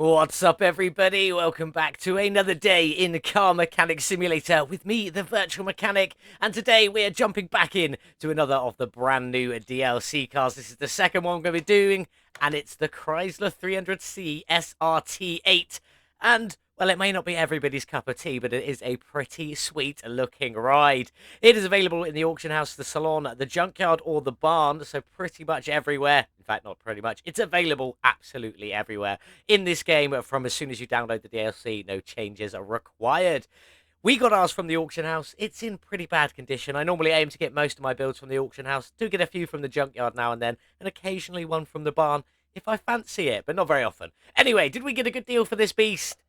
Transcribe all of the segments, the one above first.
What's up, everybody? Welcome back to another day in Car Mechanic Simulator with me, the Virtual Mechanic. And today we are jumping back in to another of the brand new DLC cars. This is the second one I'm going to be doing, and it's the Chrysler 300C SRT8. And, well, it may not be everybody's cup of tea, but it is a pretty sweet looking ride. It is available in the auction house, the salon, the junkyard, or the barn, so pretty much everywhere. In fact, not pretty much. It's available absolutely everywhere in this game from as soon as you download the DLC. No changes are required. We got ours from the auction house. It's in pretty bad condition. I normally aim to get most of my builds from the auction house. Do get a few from the junkyard now and then, and occasionally one from the barn if I fancy it, but not very often. Anyway, did we get a good deal for this beast?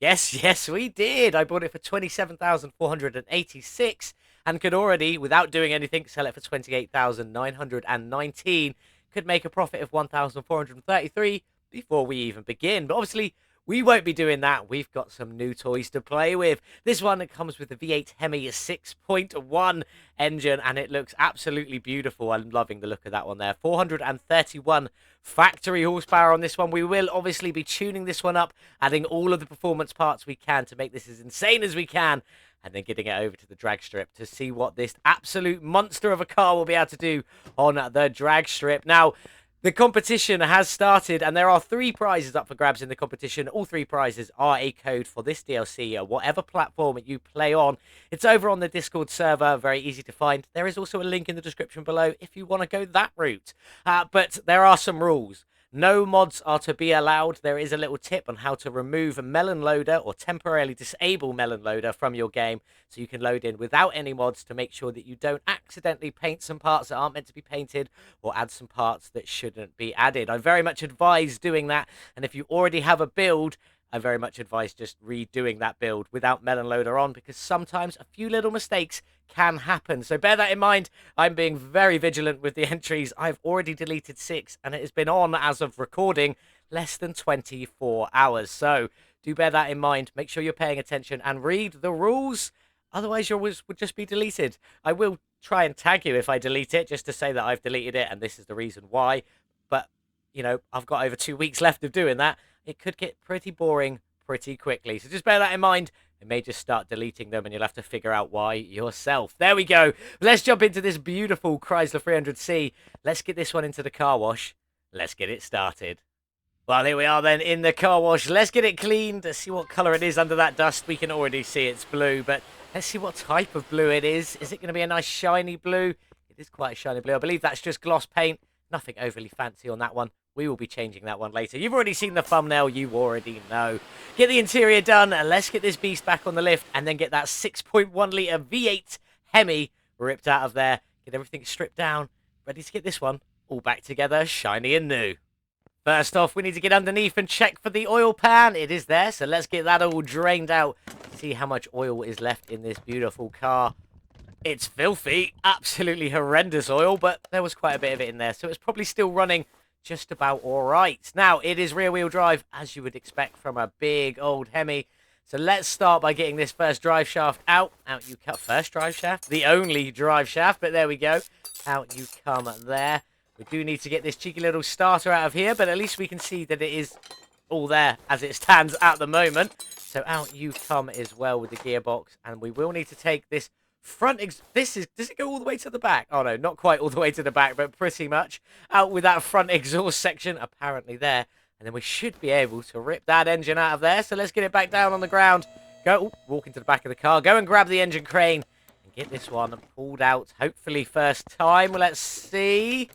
Yes, we did. I bought it for 27,486 and could already, without doing anything, sell it for 28,919. Could make a profit of 1,433 before we even begin. But obviously, we won't be doing that. We've got some new toys to play with. This one comes with the V8 Hemi 6.1 engine, and it looks absolutely beautiful. I'm loving the look of that one there. 431 factory horsepower on this one. We will obviously be tuning this one up, adding all of the performance parts we can to make this as insane as we can, and then getting it over to the drag strip to see what this absolute monster of a car will be able to do on the drag strip. Now, the competition has started, and there are 3 prizes up for grabs in the competition. All 3 prizes are a code for this DLC, whatever platform you play on. It's over on the Discord server, very easy to find. There is also a link in the description below if you want to go that route. But there are some rules. No mods are to be allowed. There is a little tip on how to remove a melon loader or temporarily disable melon loader from your game so you can load in without any mods to make sure that you don't accidentally paint some parts that aren't meant to be painted or add some parts that shouldn't be added. I very much advise doing that, and if you already have a build, I very much advise just redoing that build without melon loader on, because sometimes a few little mistakes can happen. So bear that in mind. I'm being very vigilant with the entries. I've already deleted 6, and it has been on, as of recording, less than 24 hours. So do bear that in mind. Make sure you're paying attention and read the rules. Otherwise, yours would just be deleted. I will try and tag you if I delete it, just to say that I've deleted it, and this is the reason why. But, you know, I've got over 2 weeks left of doing that. It could get pretty boring pretty quickly. So just bear that in mind. It may just start deleting them, and you'll have to figure out why yourself. There we go. Let's jump into this beautiful Chrysler 300C. Let's get this one into the car wash. Let's get it started. Well, here we are then in the car wash. Let's get it cleaned. Let's see what colour it is under that dust. We can already see it's blue, but let's see what type of blue it is. Is it going to be a nice shiny blue? It is quite a shiny blue. I believe that's just gloss paint. Nothing overly fancy on that one. We will be changing that one later. You've already seen the thumbnail. You already know. Get the interior done. And let's get this beast back on the lift and then get that 6.1 litre V8 Hemi ripped out of there. Get everything stripped down. Ready to get this one all back together, shiny and new. First off, we need to get underneath and check for the oil pan. It is there, so let's get that all drained out. See how much oil is left in this beautiful car. It's filthy, absolutely horrendous oil, but there was quite a bit of it in there, so it's probably still running just about all right. Now, it is rear-wheel drive, as you would expect from a big old Hemi. So let's start by getting this first drive shaft out. Out you come. First drive shaft? The only drive shaft, but there we go. Out you come there. We do need to get this cheeky little starter out of here, but at least we can see that it is all there as it stands at the moment. So out you come as well with the gearbox, and we will need to take this front does it go all the way to the back? Oh no, not quite all the way to the back, but pretty much out with that front exhaust section apparently there, and then we should be able to rip that engine out of there. So let's get it back down on the ground. Go, walk into the back of the car, go and grab the engine crane and get this one pulled out, hopefully first time. Let's see.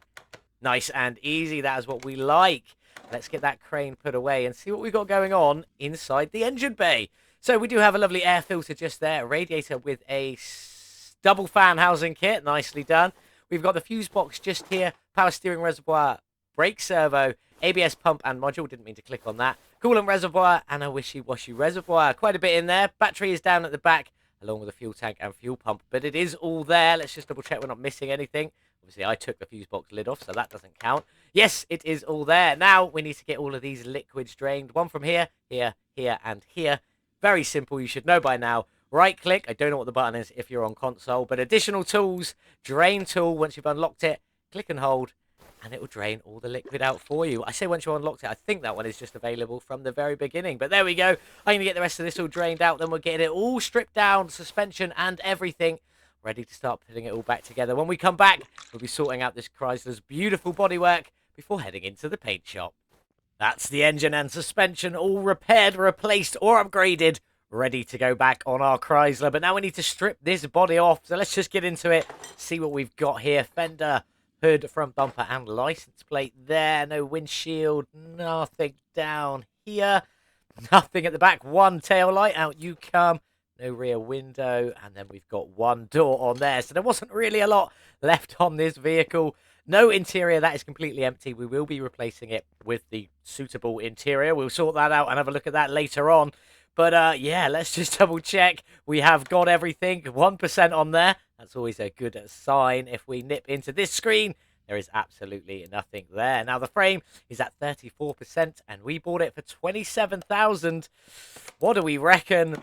Nice and easy. That is what we like. Let's get that crane put away and see what we've got going on inside the engine bay. So we do have a lovely air filter just there, a radiator with a double fan housing kit, nicely done. We've got the fuse box just here, power steering reservoir, brake servo, ABS pump and module, didn't mean to click on that, coolant reservoir and a wishy-washy reservoir. Quite a bit in there. Battery is down at the back, along with a fuel tank and fuel pump, but it is all there. Let's just double check we're not missing anything. Obviously, I took the fuse box lid off, so that doesn't count. Yes, it is all there. Now, we need to get all of these liquids drained. One from here, here, here, and here. Very simple. You should know by now. Right click. I don't know what the button is if you're on console, but additional tools, drain tool. Once you've unlocked it, click and hold, and it will drain all the liquid out for you. I say once you unlocked it, I think that one is just available from the very beginning. But there we go. I'm going to get the rest of this all drained out. Then we'll get it all stripped down, suspension and everything, ready to start putting it all back together. When we come back, we'll be sorting out this Chrysler's beautiful bodywork before heading into the paint shop. That's the engine and suspension all repaired, replaced or upgraded, ready to go back on our Chrysler. But now we need to strip this body off. So let's just get into it, see what we've got here. Fender, hood, front bumper and license plate there. No windshield, nothing down here. Nothing at the back. One tail light, out you come. No rear window. And then we've got one door on there. So there wasn't really a lot left on this vehicle. No interior, that is completely empty. We will be replacing it with the suitable interior. We'll sort that out and have a look at that later on. But yeah, let's just double check. We have got everything. 1% on there. That's always a good sign. If we nip into this screen, there is absolutely nothing there. Now, the frame is at 34%, and we bought it for 27,000. What do we reckon?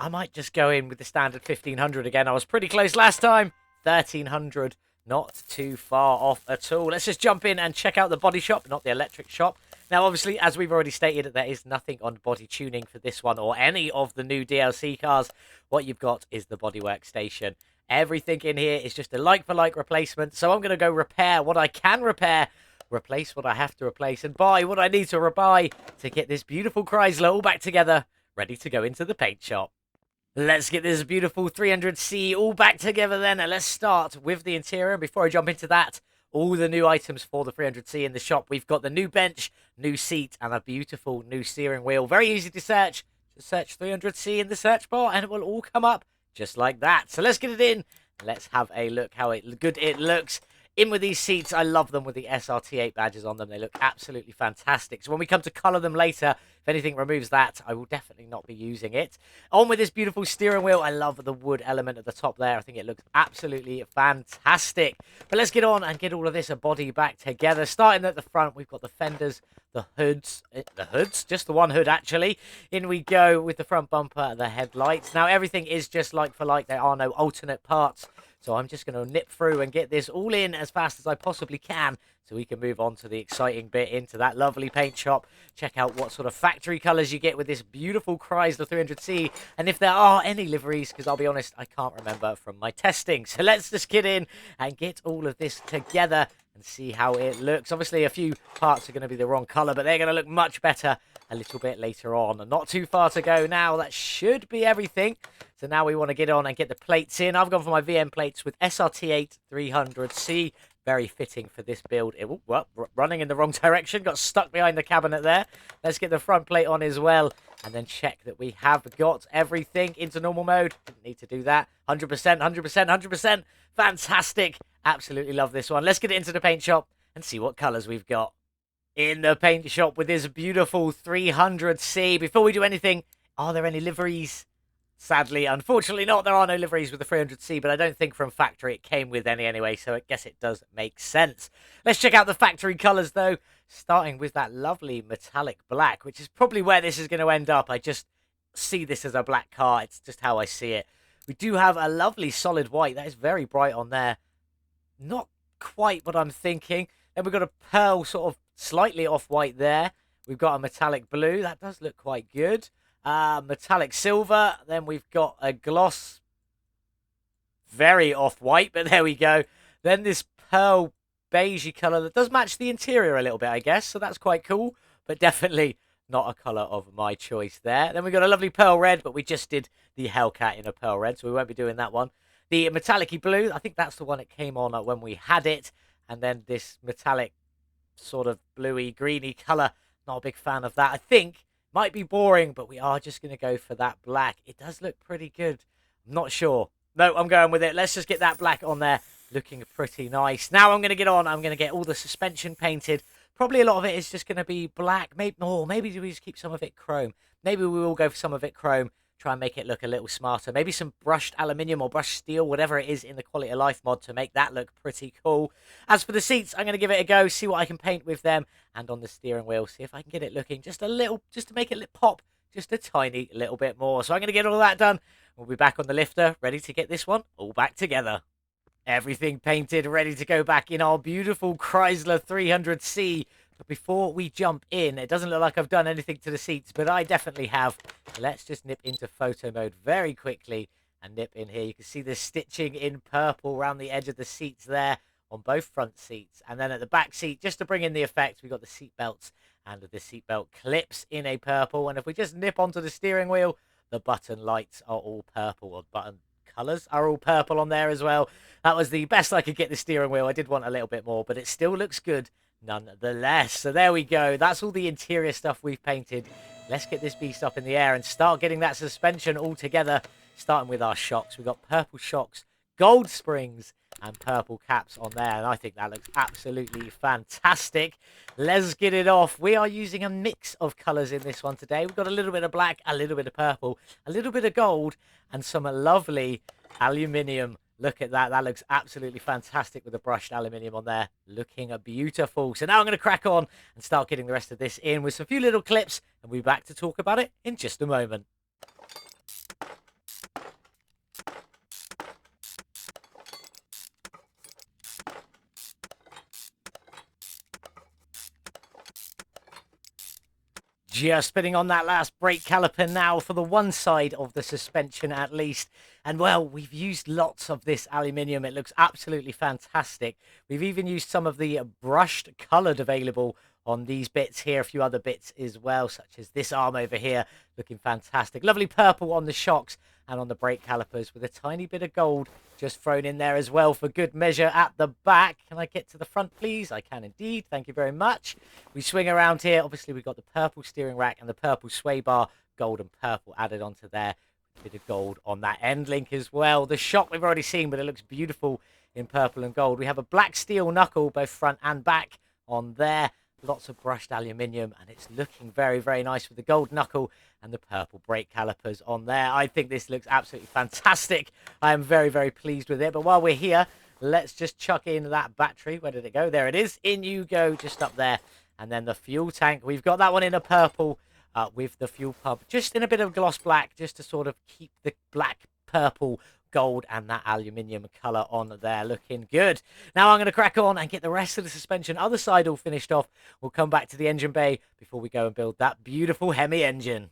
I might just go in with the standard 1,500 again. I was pretty close last time. 1,300. Not too far off at all. Let's just jump in and check out the body shop, not the electric shop. Now, obviously, as we've already stated, there is nothing on body tuning for this one or any of the new DLC cars. What you've got is the bodywork station. Everything in here is just a like-for-like replacement. So I'm going to go repair what I can repair, replace what I have to replace, and buy what I need to buy to get this beautiful Chrysler all back together, ready to go into the paint shop. Let's get this beautiful 300C all back together then, and let's start with the interior. Before I jump into that, all the new items for the 300C in the shop. We've got the new bench, new seat, and a beautiful new steering wheel. Very easy to search. Just search 300C in the search bar, and it will all come up just like that. So let's get it in. Let's have a look how good it looks. In with these seats, I love them with the SRT8 badges on them. They look absolutely fantastic. So when we come to colour them later, if anything removes that, I will definitely not be using it. On with this beautiful steering wheel. I love the wood element at the top there. I think it looks absolutely fantastic. But let's get on and get all of this body back together. Starting at the front, we've got the fenders, the hoods, just the one hood actually. In we go with the front bumper, the headlights. Now everything is just like for like. There are no alternate parts. So I'm just going to nip through and get this all in as fast as I possibly can so we can move on to the exciting bit, into that lovely paint shop. Check out what sort of factory colours you get with this beautiful Chrysler 300C. And if there are any liveries, because I'll be honest, I can't remember from my testing. So let's just get in and get all of this together and see how it looks. Obviously, a few parts are going to be the wrong colour, but they're going to look much better a little bit later on. And not too far to go now. That should be everything. So now we want to get on and get the plates in. I've gone for my VM plates with SRT8 300C. Very fitting for this build. Well, running in the wrong direction. Got stuck behind the cabinet there. Let's get the front plate on as well. And then check that we have got everything into normal mode. Didn't need to do that. 100%, 100%, 100%. Fantastic. Absolutely love this one. Let's get it into the paint shop and see what colours we've got in the paint shop with this beautiful 300C. Before we do anything, are there any liveries? Sadly, unfortunately not. There are no liveries with the 300C, but I don't think from factory it came with any anyway, so I guess it does make sense. Let's check out the factory colours, though, starting with that lovely metallic black, which is probably where this is going to end up. I just see this as a black car. It's just how I see it. We do have a lovely solid white. That is very bright on there. Not quite what I'm thinking. Then we've got a pearl sort of slightly off-white there. We've got a metallic blue. That does look quite good. Metallic silver. Then we've got a gloss. Very off-white, but there we go. Then this pearl beigey colour that does match the interior a little bit, I guess. So that's quite cool, but definitely not a colour of my choice there. Then we've got a lovely pearl red, but we just did the Hellcat in a pearl red, so we won't be doing that one. The metallic-y blue, I think that's the one it came on when we had it. And then this metallic sort of bluey, greeny colour. Not a big fan of that. I think might be boring, but we are just going to go for that black. It does look pretty good. I'm not sure. No, I'm going with it. Let's just get that black on there. Looking pretty nice. Now I'm going to get on. I'm going to get all the suspension painted. Probably a lot of it is just going to be black. Maybe we just keep some of it chrome. Maybe we will go for some of it chrome. Try and make it look a little smarter. Maybe some brushed aluminium or brushed steel, whatever it is in the quality of life mod to make that look pretty cool. As for the seats, I'm going to give it a go, see what I can paint with them. And on the steering wheel, see if I can get it looking just a little, just to make it pop just a tiny little bit more. So I'm going to get all that done. We'll be back on the lifter, ready to get this one all back together. Everything painted, ready to go back in our beautiful Chrysler 300C. But before we jump in, it doesn't look like I've done anything to the seats, but I definitely have. Let's just nip into photo mode very quickly and nip in here. You can see the stitching in purple around the edge of the seats there on both front seats. And then at the back seat, just to bring in the effect, we've got the seat belts and the seatbelt clips in a purple. And if we just nip onto the steering wheel, the button lights are all purple, or button colours are all purple on there as well. That was the best I could get the steering wheel. I did want a little bit more, but it still looks good nonetheless. So there we go. That's all the interior stuff we've painted. Let's get this beast up in the air and start getting that suspension all together, starting with our shocks. We've got purple shocks, gold springs, and purple caps on there, and I think that looks absolutely fantastic. Let's get it off. We are using a mix of colours in this one today. We've got a little bit of black, a little bit of purple, a little bit of gold, and some lovely aluminium. Look at that. That looks absolutely fantastic with the brushed aluminium on there. Looking beautiful. So now I'm going to crack on and start getting the rest of this in with some few little clips, and we'll be back to talk about it in just a moment. Just spinning on that last brake caliper now for the one side of the suspension at least. And well, we've used lots of this aluminium. It looks absolutely fantastic. We've even used some of the brushed coloured available on these bits here, a few other bits as well, such as this arm over here, looking fantastic. Lovely purple on the shocks and on the brake calipers with a tiny bit of gold just thrown in there as well for good measure at the back. Can I get to the front, please? I can indeed. Thank you very much. We swing around here. Obviously, we've got the purple steering rack and the purple sway bar, gold and purple added onto there. A bit of gold on that end link as well. The shock we've already seen, but it looks beautiful in purple and gold. We have a black steel knuckle, both front and back on there. Lots of brushed aluminium, and it's looking very, very nice with the gold knuckle and the purple brake calipers on there. I think this looks absolutely fantastic. I am very, very pleased with it. But while we're here, let's just chuck in that battery. Where did it go? There it is. In you go, just up there. And then the fuel tank. We've got that one in a purple with the fuel pump just in a bit of gloss black, just to sort of keep the black, purple, gold and that aluminium color on there, looking good. Now I'm going to crack on and get the rest of the suspension other side all finished off. We'll come back to the engine bay before we go and build that beautiful Hemi engine.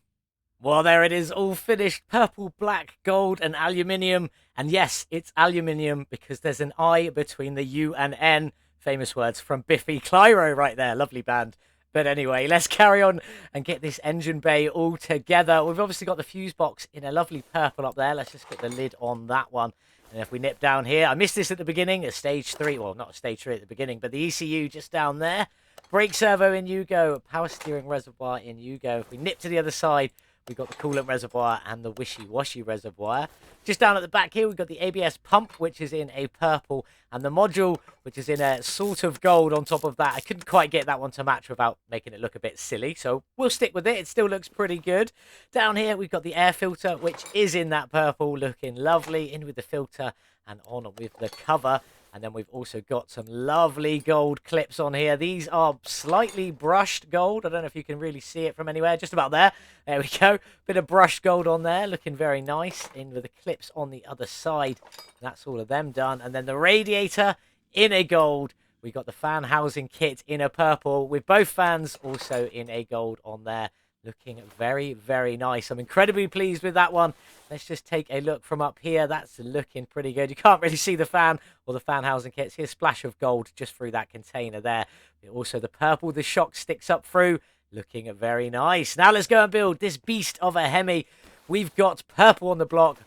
Well, there it is, all finished. Purple, black, gold and aluminium. And yes, it's aluminium because there's an I between the U and N. Famous words from Biffy Clyro right there. Lovely band. But anyway, let's carry on and get this engine bay all together. We've obviously got the fuse box in a lovely purple up there. Let's just get the lid on that one. And if we nip down here, I missed this at the beginning, a stage 3. Well, not a stage 3 at the beginning, but the ECU just down there. Brake servo, in you go. Power steering reservoir, in you go. If we nip to the other side, we've got the coolant reservoir and the wishy-washy reservoir. Just down at the back here, we've got the ABS pump, which is in a purple, and the module, which is in a sort of gold on top of that. I couldn't quite get that one to match without making it look a bit silly, so we'll stick with it. It still looks pretty good. Down here, we've got the air filter, which is in that purple, looking lovely, in with the filter and on with the cover. And then we've also got some lovely gold clips on here. These are slightly brushed gold. I don't know if you can really see it from anywhere. Just about there. There we go. Bit of brushed gold on there. Looking very nice. In with the clips on the other side. That's all of them done. And then the radiator in a gold. We got the fan housing kit in a purple with both fans also in a gold on there. Looking very, very nice. I'm incredibly pleased with that one. Let's just take a look from up here. That's looking pretty good. You can't really see the fan or the fan housing kits. Here's a splash of gold just through that container there. Also the purple, the shock sticks up through. Looking very nice. Now let's go and build this beast of a Hemi. We've got purple on the block.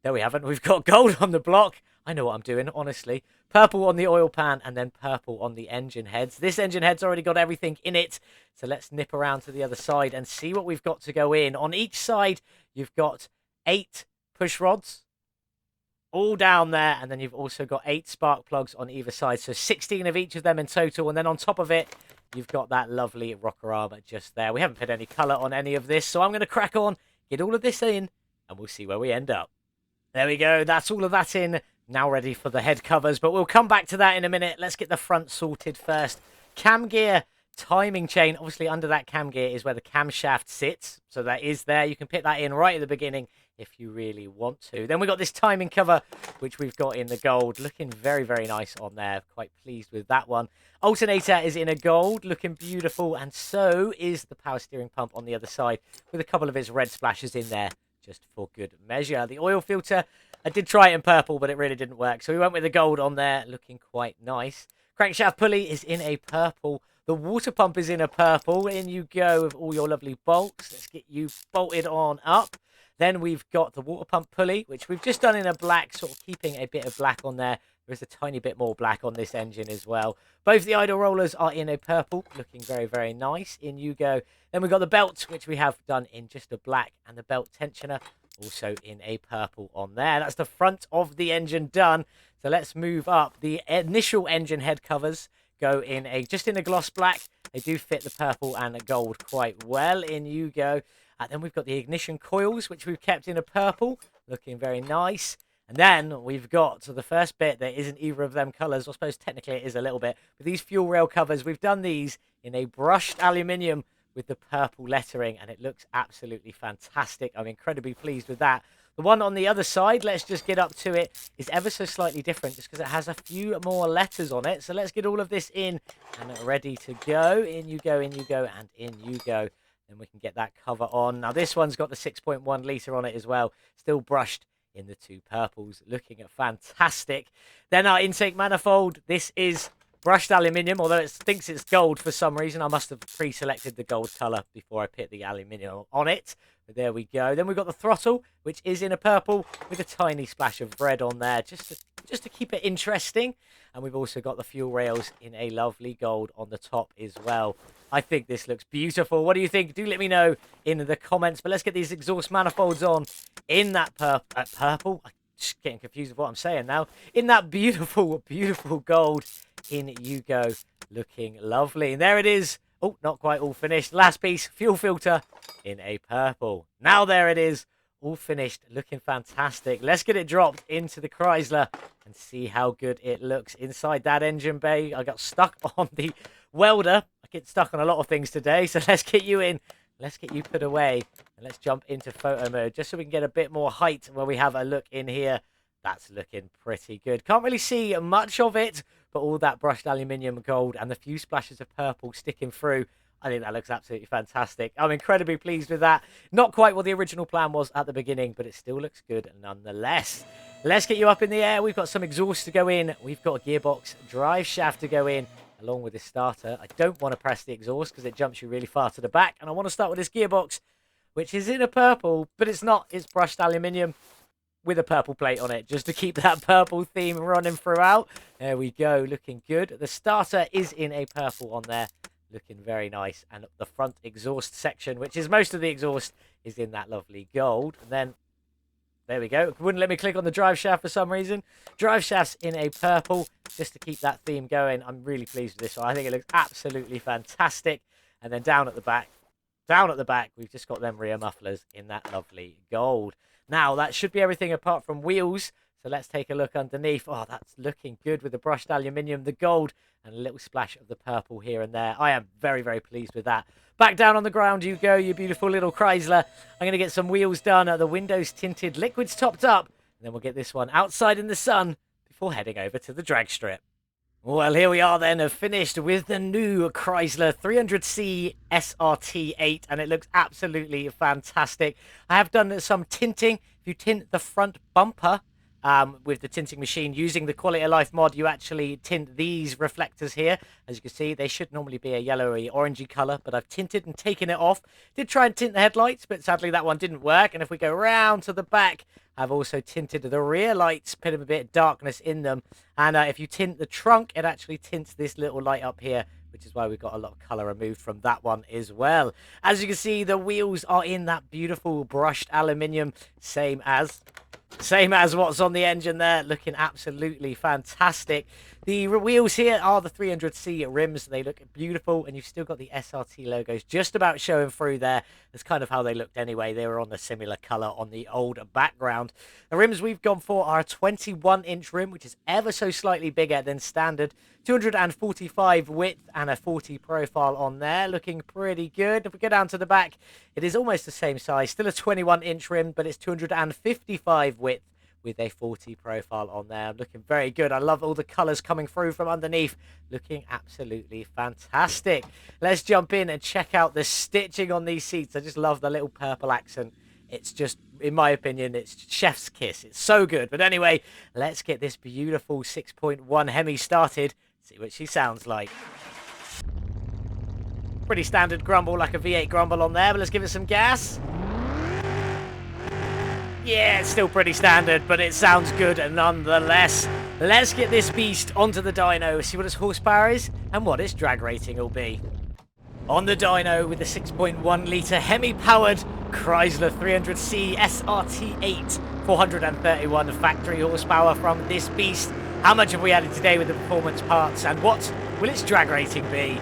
No, we haven't. We've got gold on the block. I know what I'm doing, honestly. Purple on the oil pan and then purple on the engine heads. This engine head's already got everything in it. So let's nip around to the other side and see what we've got to go in. On each side, you've got 8 push rods all down there. And then you've also got 8 spark plugs on either side. So 16 of each of them in total. And then on top of it, you've got that lovely rocker armor just there. We haven't put any colour on any of this. So I'm going to crack on, get all of this in, and we'll see where we end up. There we go. That's all of that in. Now ready for the head covers, but we'll come back to that in a minute. Let's get the front sorted first. Cam gear, timing chain. Obviously, under that cam gear is where the camshaft sits. So that is there. You can put that in right at the beginning if you really want to. Then we got this timing cover, which we've got in the gold, looking very, very nice on there. Quite pleased with that one. Alternator is in a gold, looking beautiful, and so is the power steering pump on the other side, with a couple of its red splashes in there, just for good measure. The oil filter, I did try it in purple, but it really didn't work, so we went with the gold on there, looking quite nice. Crankshaft pulley is in a purple. The water pump is in a purple. In you go with all your lovely bolts. Let's get you bolted on up. Then we've got the water pump pulley, which we've just done in a black, sort of keeping a bit of black on there. There is a tiny bit more black on this engine as well. Both the idle rollers are in a purple, looking very, very nice. In you go. Then we've got the belt, which we have done in just a black, and the belt tensioner also in a purple on there. That's the front of the engine done. So let's move up. The initial engine head covers go in just in a gloss black. They do fit the purple and the gold quite well. In you go. Then we've got the ignition coils, which we've kept in a purple, looking very nice. And then we've got the first bit that isn't either of them colours. I suppose technically it is a little bit. But these fuel rail covers, we've done these in a brushed aluminium with the purple lettering, and it looks absolutely fantastic. I'm incredibly pleased with that. The one on the other side, let's just get up to it, is ever so slightly different just because it has a few more letters on it. So let's get all of this in and ready to go. In you go, and in you go. Then we can get that cover on. Now this one's got the 6.1 litre on it as well. Still brushed in the two purples. Looking fantastic. Then our intake manifold. This is brushed aluminium, although it thinks it's gold for some reason. I must have pre-selected the gold colour before I put the aluminium on it. But there we go. Then we've got the throttle, which is in a purple with a tiny splash of red on there, just to keep it interesting. And we've also got the fuel rails in a lovely gold on the top as well. I think this looks beautiful. What do you think? Do let me know in the comments. But let's get these exhaust manifolds on in that purple. I'm just getting confused with what I'm saying now. In that beautiful, beautiful gold. In you go. Looking lovely. And there it is. Oh, not quite all finished. Last piece, fuel filter in a purple. Now there it is, all finished, looking fantastic. Let's get it dropped into the Chrysler and see how good it looks inside that engine bay. I got stuck on the welder. I get stuck on a lot of things today, so let's get you in. Let's get you put away, and let's jump into photo mode just so we can get a bit more height when we have a look in here. That's looking pretty good. Can't really see much of it, but all that brushed aluminium gold and the few splashes of purple sticking through, I think that looks absolutely fantastic. I'm incredibly pleased with that. Not quite what the original plan was at the beginning, but it still looks good nonetheless. Let's get you up in the air. We've got some exhaust to go in. We've got a gearbox drive shaft to go in, along with this starter. I don't want to press the exhaust because it jumps you really far to the back. And I want to start with this gearbox, which is in a purple, but it's not. It's brushed aluminium with a purple plate on it, just to keep that purple theme running throughout. There we go, looking good. The starter is in a purple on there, looking very nice. And the front exhaust section, which is most of the exhaust, is in that lovely gold. And then, there we go. It wouldn't let me click on the drive shaft for some reason. Drive shaft's in a purple, just to keep that theme going. I'm really pleased with this one. I think it looks absolutely fantastic. And then down at the back, we've just got them rear mufflers in that lovely gold. Now, that should be everything apart from wheels. So let's take a look underneath. Oh, that's looking good with the brushed aluminium, the gold, and a little splash of the purple here and there. I am very, very pleased with that. Back down on the ground you go, you beautiful little Chrysler. I'm going to get some wheels done. The windows tinted, liquids topped up. And then we'll get this one outside in the sun before heading over to the drag strip. Well, here we are then, finished with the new Chrysler 300C SRT8, and it looks absolutely fantastic. I have done some tinting. If you tint the front bumper with the tinting machine using the Quality of Life mod, you actually tint these reflectors here. As you can see, they should normally be a yellowy, orangey colour, but I've tinted and taken it off. Did try and tint the headlights, but sadly that one didn't work. And if we go round to the back, I've also tinted the rear lights, put a bit of darkness in them. And if you tint the trunk, it actually tints this little light up here, which is why we've got a lot of colour removed from that one as well. As you can see, the wheels are in that beautiful brushed aluminium, same as what's on the engine there, looking absolutely fantastic. The wheels here are the 300C rims. They look beautiful, and you've still got the SRT logos just about showing through there. That's kind of how they looked anyway. They were on a similar colour on the old background. The rims we've gone for are a 21-inch rim, which is ever so slightly bigger than standard. 245 width and a 40 profile on there, looking pretty good. If we go down to the back, it is almost the same size, still a 21-inch rim, but it's 255 width with a 40 profile on there. Looking very good. I love all the colours coming through from underneath. Looking absolutely fantastic. Let's jump in and check out the stitching on these seats. I just love the little purple accent. It's just, in my opinion, it's chef's kiss. It's so good. But anyway, let's get this beautiful 6.1 Hemi started. See what she sounds like. Pretty standard grumble, like a V8 grumble on there, but let's give it some gas. Yeah, it's still pretty standard, but it sounds good nonetheless. Let's get this beast onto the dyno, see what its horsepower is and what its drag rating will be. On the dyno with the 6.1 litre Hemi-powered Chrysler 300C SRT8, 431 factory horsepower from this beast. How much have we added today with the performance parts, and what will its drag rating be?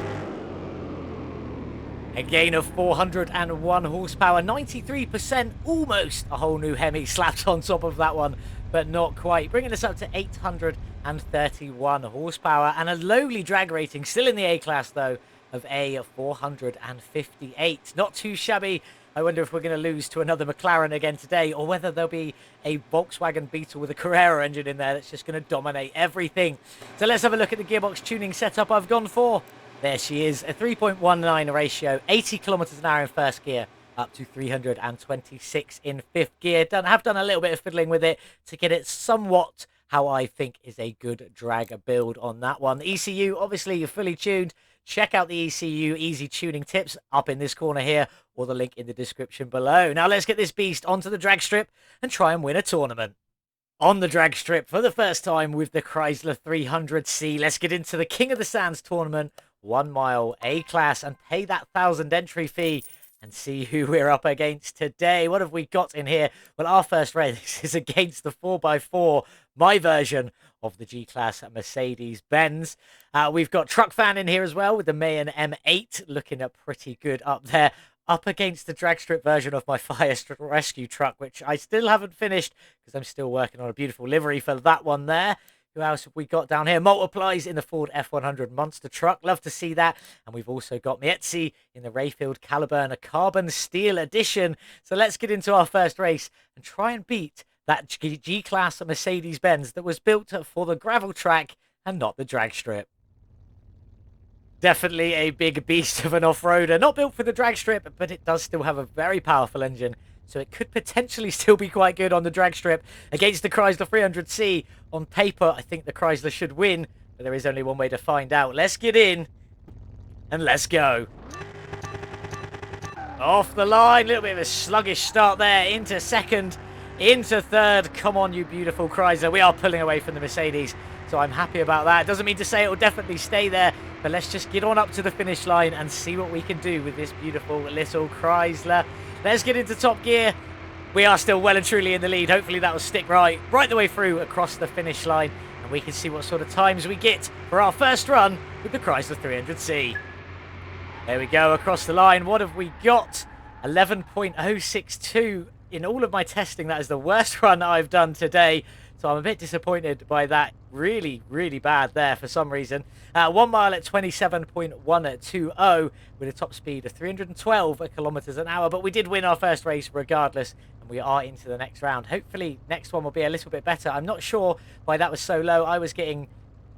A gain of 401 horsepower, 93%, almost a whole new Hemi slapped on top of that one, but not quite. Bringing us up to 831 horsepower, and a lowly drag rating, still in the A-class though, of a 458. Not too shabby. I wonder if we're going to lose to another McLaren again today, or whether there'll be a Volkswagen Beetle with a Carrera engine in there that's just going to dominate everything. So let's have a look at the gearbox tuning setup I've gone for. There she is, a 3.19 ratio, 80 kilometers an hour in first gear, up to 326 in fifth gear. Have done a little bit of fiddling with it to get it somewhat how I think is a good drag build on that one. The ECU, obviously, you're fully tuned. Check out the ECU easy tuning tips up in this corner here, or the link in the description below. Now let's get this beast onto the drag strip and try and win a tournament. On the drag strip for the first time with the Chrysler 300C, let's get into the King of the Sands tournament, 1 mile A-class, and pay that 1,000 entry fee and see who we're up against today. What have we got in here? Well, our first race is against the 4x4, my version of the G-Class Mercedes-Benz. We've got Truck Fan in here as well with the Mayan M8, looking pretty good up there. Up against the drag strip version of my fire rescue truck, which I still haven't finished because I'm still working on a beautiful livery for that one there. Who else have we got down here? Multiplies in the Ford F100 monster truck. Love to see that. And we've also got Mietzi in the Rayfield Caliburn, a carbon steel edition. So let's get into our first race and try and beat that G-Class Mercedes-Benz that was built for the gravel track and not the drag strip. Definitely a big beast of an off-roader. Not built for the drag strip, but it does still have a very powerful engine. So it could potentially still be quite good on the drag strip against the Chrysler 300C. On paper, I think the Chrysler should win, but there is only one way to find out. Let's get in and let's go. Off the line, a little bit of a sluggish start there. Into second, into third. Come on, you beautiful Chrysler. We are pulling away from the Mercedes, so I'm happy about that. Doesn't mean to say it will definitely stay there, but let's just get on up to the finish line and see what we can do with this beautiful little Chrysler. Let's get into top gear. We are still well and truly in the lead. Hopefully that will stick right the way through across the finish line, and we can see what sort of times we get for our first run with the Chrysler 300C. There we go, across the line. What have we got? 11.062. In all of my testing, that is the worst run I've done today. So I'm a bit disappointed by that. Really, really bad there for some reason. 1 mile at 27.120 with a top speed of 312 kilometers an hour. But we did win our first race regardless, and we are into the next round. Hopefully, next one will be a little bit better. I'm not sure why that was so low. I was getting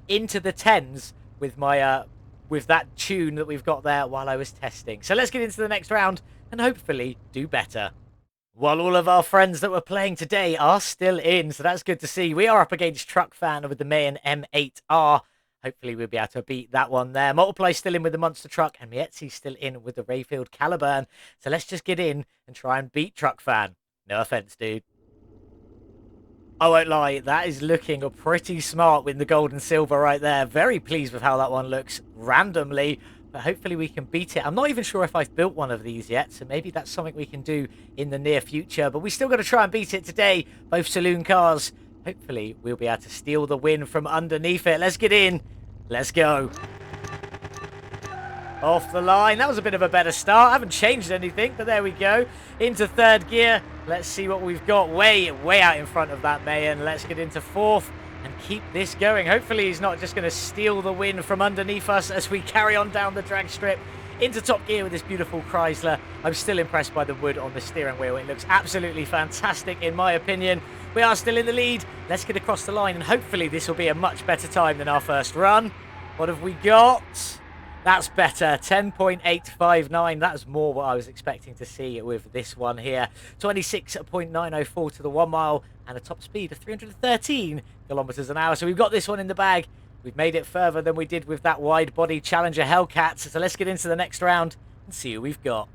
into the 10s with my with that tune that we've got there while I was testing. So let's get into the next round and hopefully do better. While all of our friends that were playing today are still in, so that's good to see. We are up against Truck Fan with the Mayan M8R. Hopefully we'll be able to beat that one there. Multiply still in with the monster truck, and Mietzi still in with the Rayfield Caliburn. So let's just get in and try and beat Truck Fan. No offense, dude. I won't lie, that is looking pretty smart with the gold and silver right there. Very pleased with how that one looks randomly. But hopefully we can beat it. I'm not even sure if I've built one of these yet, so maybe that's something we can do in the near future. But we still got to try and beat it today. Both saloon cars hopefully we'll be able to steal the win from underneath it. Let's get in. Let's go. Off the line. That was a bit of a better start. I haven't changed anything, but there we go. Into third gear. Let's see what we've got way out in front of that Mayan. Let's get into fourth and keep this going. Hopefully he's not just going to steal the win from underneath us as we carry on down the drag strip into top gear with this beautiful Chrysler. I'm still impressed by the wood on the steering wheel. It looks absolutely fantastic in my opinion. We are still in the lead. Let's get across the line and hopefully this will be a much better time than our first run. What have we got? That's better, 10.859. That's more what I was expecting to see with this one here. 26.904 to the 1 mile and a top speed of 313 kilometers an hour. So we've got this one in the bag. We've made it further than we did with that wide body Challenger Hellcat. So let's get into the next round and see who we've got.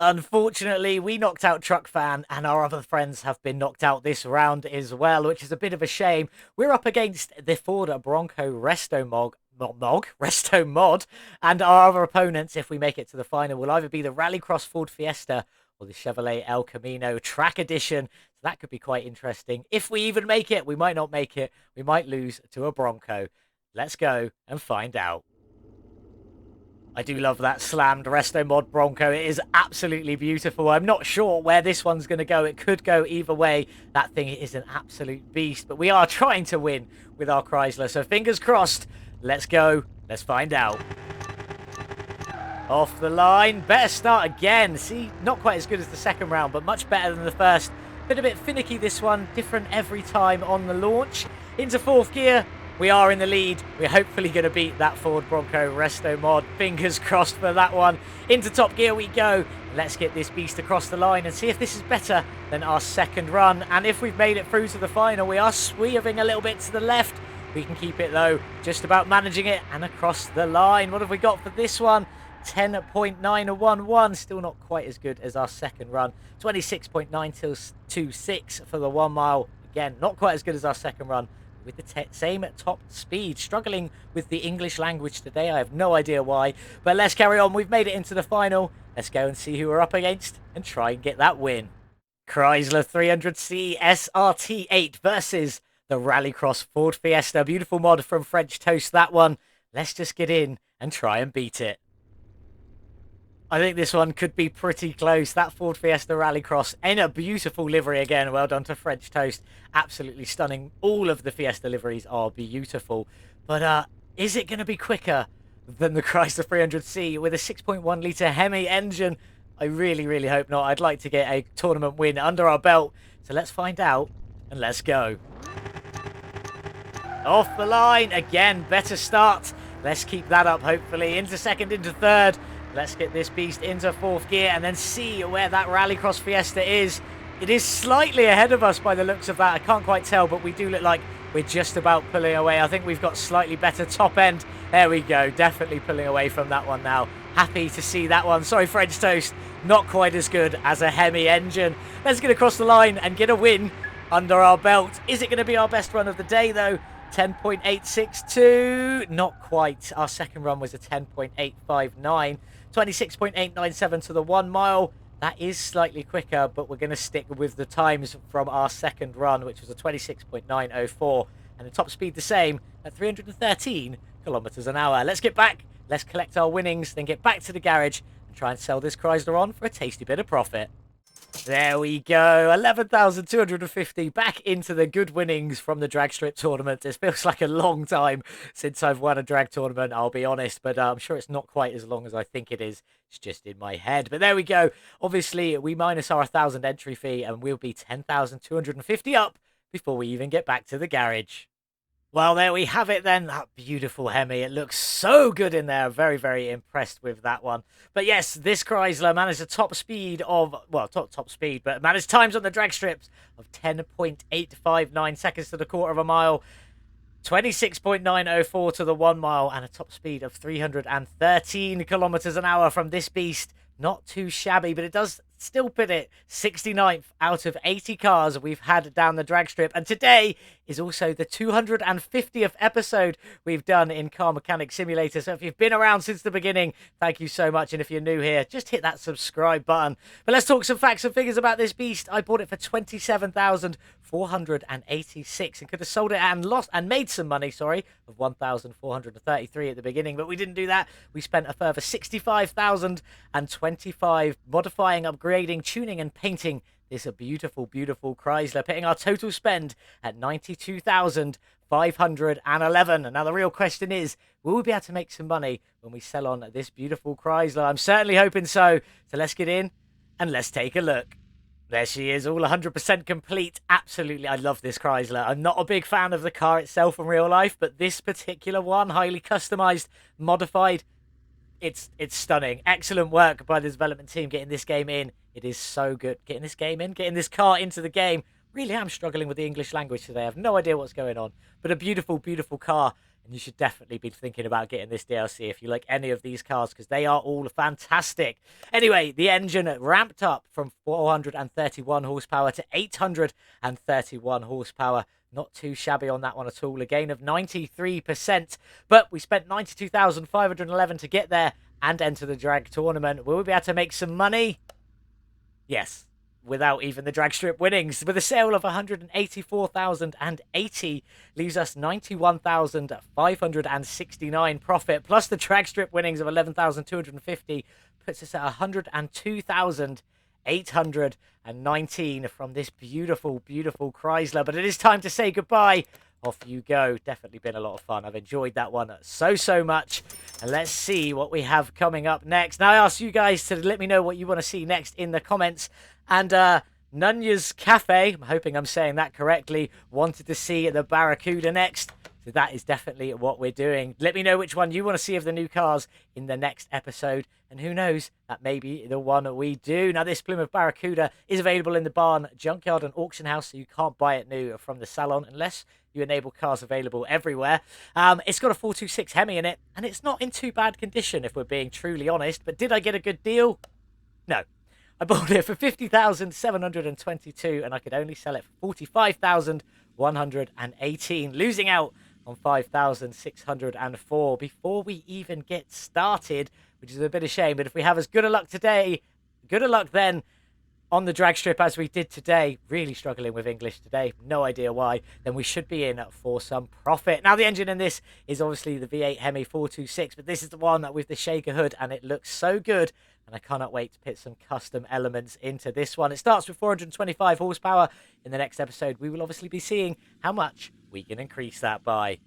Unfortunately, we knocked out Truck Fan and our other friends have been knocked out this round as well, which is a bit of a shame. We're up against the Ford Bronco Resto Mod, and our other opponents, if we make it to the final, will either be the Rallycross Ford Fiesta or the Chevrolet El Camino Track Edition. So that could be quite interesting. If we even make it, we might not make it. We might lose to a Bronco. Let's go and find out. I do love that slammed Resto Mod Bronco. It is absolutely beautiful. I'm not sure where this one's going to go. It could go either way. That thing is an absolute beast. But we are trying to win with our Chrysler. So fingers crossed. Let's go. Let's find out. Off the line. Better start again. See, not quite as good as the second round, but much better than the first. Been a bit finicky this one. Different every time on the launch. Into fourth gear. We are in the lead. We're hopefully going to beat that Ford Bronco Resto Mod. Fingers crossed for that one. Into top gear we go. Let's get this beast across the line and see if this is better than our second run. And if we've made it through to the final, we are swerving a little bit to the left. We can keep it though, just about managing it and across the line. What have we got for this one? 10.911, still not quite as good as our second run. 26.926 for the 1 mile. Again, not quite as good as our second run with the same top speed. Struggling with the English language today. I have no idea why, but let's carry on. We've made it into the final. Let's go and see who we're up against and try and get that win. Chrysler 300C SRT8 versus the Rallycross Ford Fiesta. Beautiful mod from French Toast, that one. Let's just get in and try and beat it. I think this one could be pretty close. That Ford Fiesta Rallycross in a beautiful livery again. Well done to French Toast. Absolutely stunning. All of the Fiesta liveries are beautiful. But is it going to be quicker than the Chrysler 300C with a 6.1 litre Hemi engine? I really hope not. I'd like to get a tournament win under our belt. So let's find out and let's go. Off the line again. Better start. Let's keep that up hopefully. Into second, into third. Let's get this beast into fourth gear and then see where that Rallycross Fiesta is. It is slightly ahead of us by the looks of that. I can't quite tell, but we do look like we're just about pulling away. I think we've got slightly better top end. There we go. Definitely pulling away from that one now. Happy to see that one. Sorry, French Toast. Not quite as good as a Hemi engine. Let's get across the line and get a win under our belt. Is it going to be our best run of the day, though? 10.862. Not quite. Our second run was a 10.859. 26.897 to the 1 mile. That is slightly quicker, but we're going to stick with the times from our second run, which was a 26.904. And the top speed the same at 313 kilometers an hour. Let's get back. Let's collect our winnings, then get back to the garage and try and sell this Chrysler on for a tasty bit of profit. There we go, 11,250 back into the good winnings from the drag strip tournament. It feels like a long time since I've won a drag tournament, I'll be honest, but I'm sure it's not quite as long as I think it is. It's just in my head. But there we go. Obviously, we minus our 1,000 entry fee and we'll be 10,250 up before we even get back to the garage. Well, there we have it then. That beautiful Hemi. It looks so good in there. Very impressed with that one. But yes, this Chrysler managed a top speed of, well, top speed, but managed times on the drag strips of 10.859 seconds to the quarter of a mile, 26.904 to the 1 mile, and a top speed of 313 kilometers an hour from this beast. Not too shabby, but it does still put it 69th out of 80 cars we've had down the drag strip. And today is also the 250th episode we've done in Car Mechanic Simulator. So if you've been around since the beginning, thank you so much. And if you're new here, just hit that subscribe button. But let's talk some facts and figures about this beast. I bought it for 1,486 and could have sold it and lost and made some money, sorry, of 1,433 at the beginning, but we didn't do that. We spent a further 65,025 modifying, upgrading, tuning and painting this a beautiful, beautiful Chrysler, putting our total spend at 92,511. And now the real question is, will we be able to make some money when we sell on this beautiful Chrysler? I'm certainly hoping so. So let's get in and let's take a look. There she is, all 100% complete. Absolutely, I love this Chrysler. I'm not a big fan of the car itself in real life, but this particular one, highly customized, modified, it's stunning. Excellent work by the development team getting this game in. It is so good. Getting this game in, getting this car into the game. Really am struggling with the English language today. I have no idea what's going on. But a beautiful, beautiful car. And you should definitely be thinking about getting this DLC if you like any of these cars, because they are all fantastic. Anyway, the engine ramped up from 431 horsepower to 831 horsepower. Not too shabby on that one at all. A gain of 93%. But we spent 92,511 to get there and enter the drag tournament. Will we be able to make some money? Yes. Without even the drag strip winnings. With a sale of 184,080 leaves us 91,569 profit, plus the drag strip winnings of 11,250 puts us at 102,819 from this beautiful, beautiful Chrysler. But it is time to say goodbye. Off you go. Definitely been a lot of fun. I've enjoyed that one so much. And let's see what we have coming up next. Now I ask you guys to let me know what you want to see next in the comments. And Nunya's Cafe, I'm hoping I'm saying that correctly, wanted to see the Barracuda next. So that is definitely what we're doing. Let me know which one you want to see of the new cars in the next episode. And who knows, that may be the one we do. Now, this Plymouth Barracuda is available in the barn, junkyard and auction house, so you can't buy it new from the salon unless you enable cars available everywhere. It's got a 426 Hemi in it, and it's not in too bad condition, if we're being truly honest. But did I get a good deal? No. I bought it for 50,722, and I could only sell it for 45,118, losing out on 5,604 before we even get started, which is a bit of a shame. But if we have as good a luck today, good a luck then on the drag strip as we did today, really struggling with English today, no idea why, then we should be in for some profit. Now, the engine in this is obviously the V8 Hemi 426, but this is the one with the shaker hood, and it looks so good. And I cannot wait to put some custom elements into this one. It starts with 425 horsepower. In the next episode, we will obviously be seeing how much we can increase that by.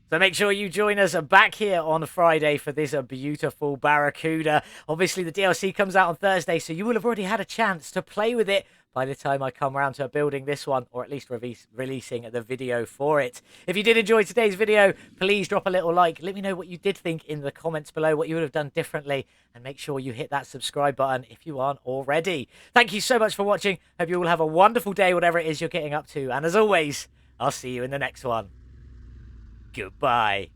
So make sure you join us back here on Friday for this beautiful Barracuda. Obviously, the DLC comes out on Thursday, so you will have already had a chance to play with it by the time I come around to building this one, or at least releasing the video for it. If you did enjoy today's video, please drop a little like. Let me know what you did think in the comments below, what you would have done differently, and make sure you hit that subscribe button if you aren't already. Thank you so much for watching. Hope you all have a wonderful day, whatever it is you're getting up to. And as always, I'll see you in the next one. Goodbye.